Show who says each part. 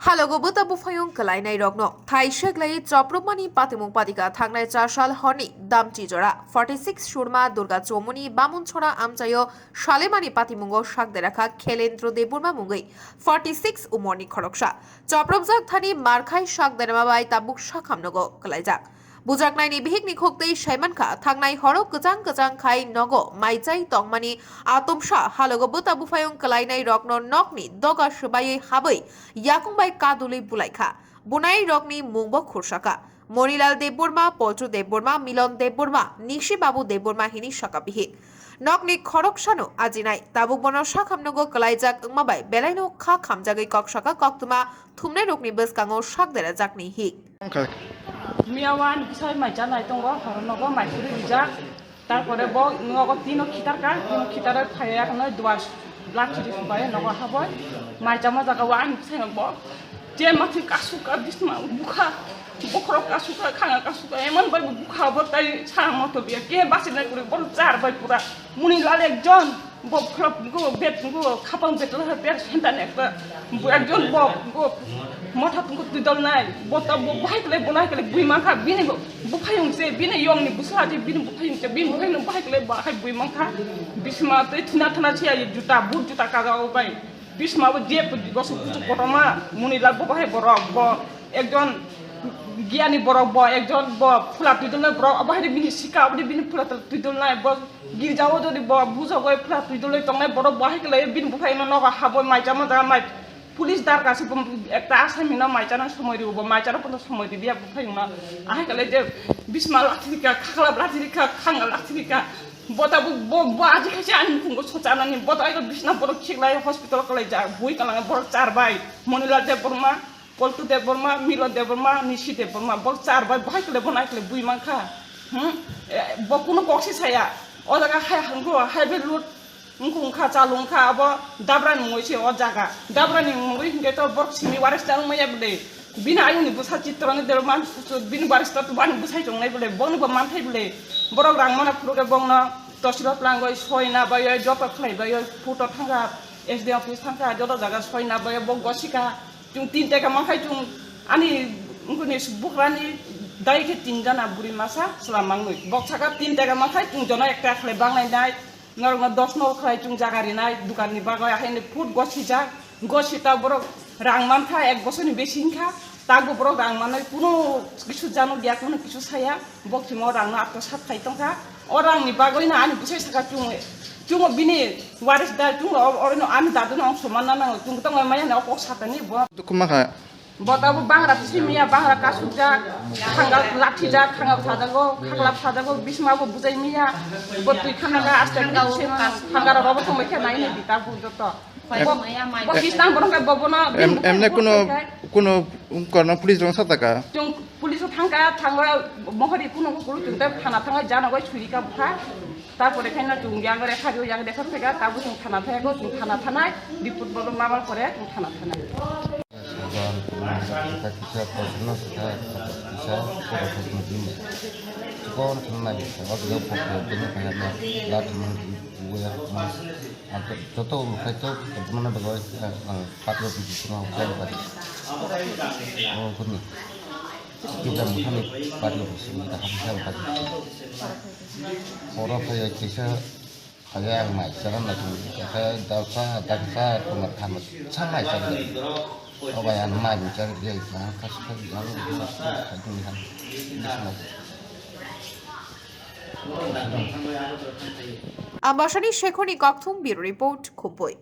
Speaker 1: Halogo buta bufayong kalay na irogno. Thai sheglay chopromani patimong patika thangnay chasal honi damchi jora 46 shurma durga chomuni bamun chora amchayo shalemani patimungo shakde rakha khelendro deburma mungai 46 umorni khoroksha chopromjak thani markhai shakde namabai tabuk shakhamnogo kalaijak বুজাকনাই নিবিহিক নিখোকতেই সাইমানখা থাকনাই হরক গজাং গজাং খাই নগ মাইচাই তংমানি আতমসা হালগবু তাবুফায়ং কলাইনাই রকন নকনি দগা সবাই হাবই ইয়াকুংবাই কাদুলি বুলাইখা বুনাই রকনি মুংব খুরসাকা মরিলাল দেববর্মা পল্টু দেববর্মা মিলন দেববর্মা নিশি বাবু দেববর্মা হিনি সাকাবিহিক নকনি খরকসানো আজিনাই তাবুক বন শাখামনগ কলাইজাক মাবাই বেলাইনো খা খামজাগৈ ককসাকা কক্তমা থুমনাই রকনি বসকাঙো শাকদেরা জাকনি হিক
Speaker 2: মিয়াওয়ান বিষয় মাইজানাই দङ হরনগ মাইপুরি রিজাক তারপরে ব নগ তিন খিটারকা তিন খিটারে ফায়াকনো দুয়াস লাঠি ফুবাই নগ হাবয় মাইজামা জাগা ওয়ান বিষয় ব যে মাথি কাসুকা বিসমা বুখা বখরক কাসুকা খাঙা কাসুকা এমন বাই বুখা বতাই ছা মতো বিয়া কে বাসিনা করে বল চার বাই পুরা মুনি লাল একজন বখরক গো বেত গো খাপাং বেতল পেট সেন্টান একটা একজন গো মথা তুমকো তুদল নাই বতা বহাইকলে বনাইকলে বুইমাখা বিনে বুফায়ংসে বিনে ইয়ংনি বুসাজি বিনে বুফায়ংসে বিনে বুফায়ং বহাইকলে বাহাই বুইমাখা বিসমা তে থিনা থনা ছিয়া জুতা বুট জুতা কাগাও বাই বিসমা যে গসু কুচু গরমা মুনিলাল বহাই বরক ব একজন জ্ঞানী বরক ব একজন ব ফুলা তুদল নাই বরক বাহাই বিনি শিকা বদি বিনি ফুলা তুদল নাই ব গির্জাও যদি ব বুজগয় ফুলা তুদল তংনাই বরক বহাইকলে বিনে বুফায়ং নগা হাবয় মাইজামা দা মাই পুলিশ দার কাছে একটা আসামিনা মাইচানা সময় দিব মাইচানা কোনো সময় দিয়া বুফাইনা আহাইকালে যে বিসমা লাঠিকা খাখলা লাঠিকা খাঙ্গা লাঠিকা বতা ব আজি খাইছে আনি ফুঙ্গো সচানানি বতা আইলো বিছনা বড় খিগলাই হসপিটাল কলাই যা বই কালাঙ্গা বড় চার ভাই মনিলাল দেববর্মা পল্টু দেববর্মা মিলন দেববর্মা নিশি দেববর্মা বড় চার ভাই বহাইকলে বনাইকলে বুই মাংখা ব কোনো বক্সি ছায়া ও জায়গা হাই হাঙ্গো হাইবে লুট ngkungkha chalungkha abo dabrani moise o jaga dabrani ngoi hinge to bork simi waris dang maya bele bina ayuni busa chitrani der man bin waris to ban busai jong nai bele bong ba man thai bele borok rang mana phuge bongna tosro plangoi soina bayo joto khlai bayo photo thanga sd office thanga joto jaga soina bayo bong gosika chung tin taka man khai chung ani nguni bukrani dai ke tin jana buri masa selamang noi bok saka tin taka man khai chung jona ekta khlai bangnai dai নরমা 10 নর খাই চুং জাগারি নাই দোকাননি বাগায় আইনে foot গছিজা গছিতা বড় রাংমান খা এক বছরনি বেশি খা তাগো বড় রাংমানাই কোনো কিছু জানো গিয়া কোনো কিছু ছায়া বকছি ম রাং না আত্ম সাত খাই তংখা ও রাংনি বাগাই না আনি বুঝাই সাকা চুং চুং বিনি ওয়ারিস দা চুং অরনো আমি দাদু না সমান না চুং তং মায়া না অক সাতানি ব
Speaker 3: কুমাখা
Speaker 2: বতাবো বাংলা সিমিয়া বাংলা কাসুজা খাঙ্গা লাঠিজা খাঙ্গা সাজাগো খাগলা সাজাগো বিসমাবো বুজাই মিয়া বতুই খাঙ্গা আস্তে খাঙ্গারা রব সময় নাই নে দিতা বুজত পাকিস্তান বরংকা ববনা
Speaker 3: এমনে কোনো করনা পুলিশ রং সাতাকা
Speaker 2: চুং পুলিশ থাঙ্গা থাঙ্গা মহরি কোনো কোনো চুংতে থানা থাঙ্গা জানাগো ছুরিকা ভা তারপরে খাইনা চুং ইয়াগরে খারিও ইয়াগ দেখা থেকে তাবু চুং থানা থাকো চুং থানা থানায় বিপুত বল মামার পরে চুং থানা থানায়
Speaker 4: kita kita pernah kita bisa proses mungkin sekolah pernah ya kalau dia pokok ini kayaknya lah teman ibu ya mas atau contoh itu mana bagai 40 biji semua saya tadi oh ini kita mungkin 40 biji kita bisa tadi orang kayak kita kayak yang macam macam kayak daksa pengetahuan sama saja Obayan maju cari dia jangan kasih lalu kita
Speaker 1: Ambassador Shekhoni Kokthum Bureau Report Khuboi